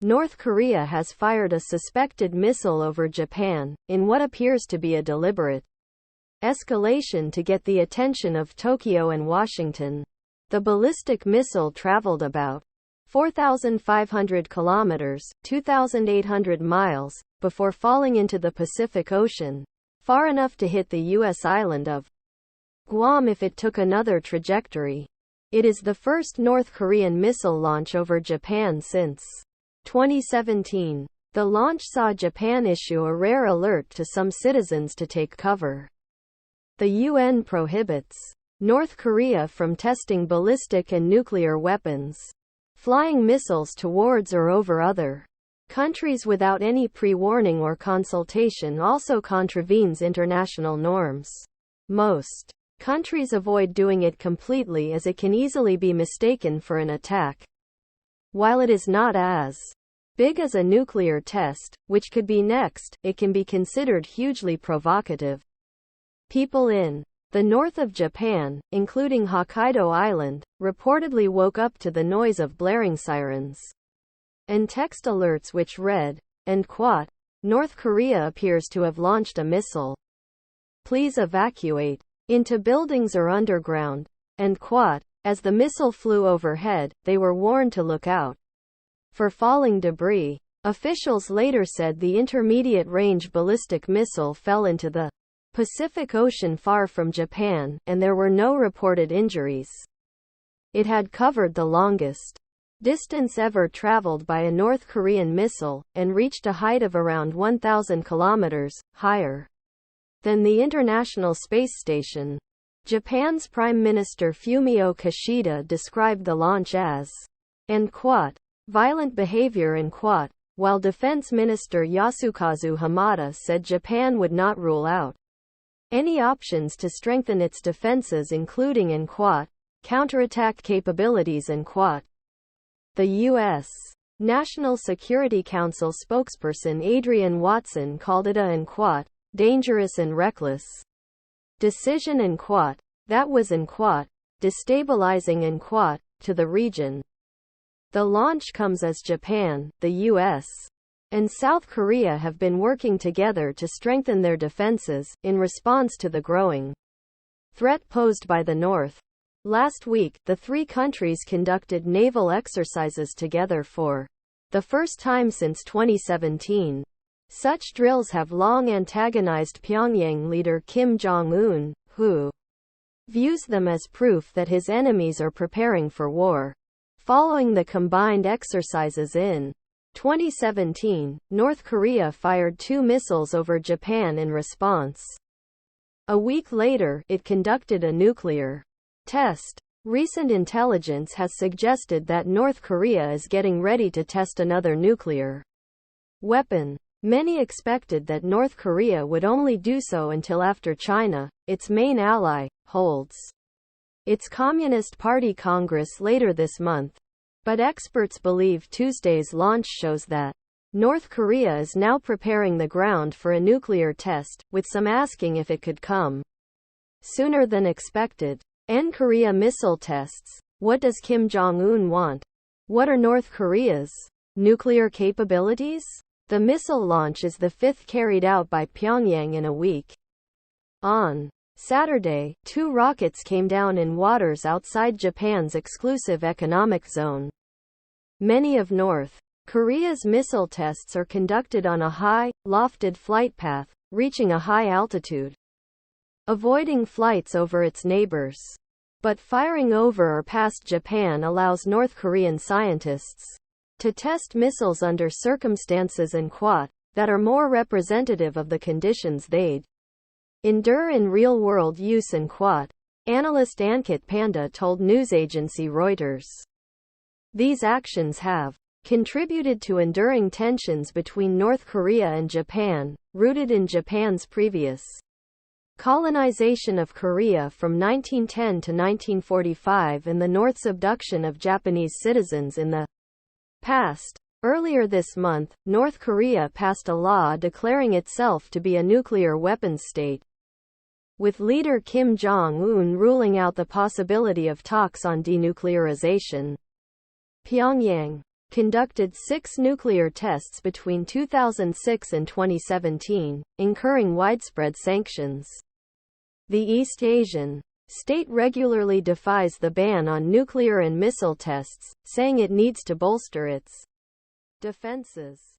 North Korea has fired a suspected missile over Japan, in what appears to be a deliberate escalation to get the attention of Tokyo and Washington. The ballistic missile traveled about 4,500 kilometers, 2,800 miles, before falling into the Pacific Ocean, far enough to hit the U.S. island of Guam if it took another trajectory. It is the first North Korean missile launch over Japan since 2017. The launch saw Japan issue a rare alert to some citizens to take cover. The UN prohibits North Korea from testing ballistic and nuclear weapons, flying missiles towards or over other countries without any pre-warning or consultation also contravenes international norms. Most countries avoid doing it completely as it can easily be mistaken for an attack. While it is not as big as a nuclear test, which could be next, it can be considered hugely provocative. People in the north of Japan, including Hokkaido Island, reportedly woke up to the noise of blaring sirens and text alerts which read, and quote, North Korea appears to have launched a missile. Please evacuate into buildings or underground, and quote. As the missile flew overhead, they were warned to look out for falling debris. Officials later said the intermediate-range ballistic missile fell into the Pacific Ocean far from Japan, and there were no reported injuries. It had covered the longest distance ever traveled by a North Korean missile, and reached a height of around 1,000 kilometers, higher than the International Space Station. Japan's Prime Minister Fumio Kishida described the launch as, end quote, violent behavior, end quote, while Defense Minister Yasukazu Hamada said Japan would not rule out any options to strengthen its defenses, including, end quote, counterattack capabilities, end quote. The U.S. National Security Council spokesperson Adrienne Watson called it a, end quote, dangerous and reckless decision, end quote, that was, end quote, destabilizing, end quote, to the region. The launch comes as Japan, the U.S., and South Korea have been working together to strengthen their defenses, in response to the growing threat posed by the North. Last week, the three countries conducted naval exercises together for the first time since 2017. Such drills have long antagonized Pyongyang leader Kim Jong-un, who views them as proof that his enemies are preparing for war. Following the combined exercises in 2017, North Korea fired 2 missiles over Japan in response. A week later, it conducted a nuclear test. Recent intelligence has suggested that North Korea is getting ready to test another nuclear weapon. Many expected that North Korea would only do so until after China, its main ally, holds its Communist Party Congress later this month. But experts believe Tuesday's launch shows that North Korea is now preparing the ground for a nuclear test, with some asking if it could come sooner than expected. Korea missile tests. What does Kim Jong-un want? What are North Korea's nuclear capabilities? The missile launch is the 5th carried out by Pyongyang in a week. On Saturday, 2 rockets came down in waters outside Japan's exclusive economic zone. Many of North Korea's missile tests are conducted on a high, lofted flight path, reaching a high altitude, avoiding flights over its neighbors. But firing over or past Japan allows North Korean scientists to test missiles under circumstances, end quote, that are more representative of the conditions they'd endure in real-world use, end quote. Analyst Ankit Panda told news agency Reuters. These actions have contributed to enduring tensions between North Korea and Japan, rooted in Japan's previous colonization of Korea from 1910 to 1945 and the North's abduction of Japanese citizens in the past. Earlier this month, North Korea passed a law declaring itself to be a nuclear weapons state, with leader Kim Jong-un ruling out the possibility of talks on denuclearization. Pyongyang conducted 6 nuclear tests between 2006 and 2017, incurring widespread sanctions. The East Asian state regularly defies the ban on nuclear and missile tests, saying it needs to bolster its defenses.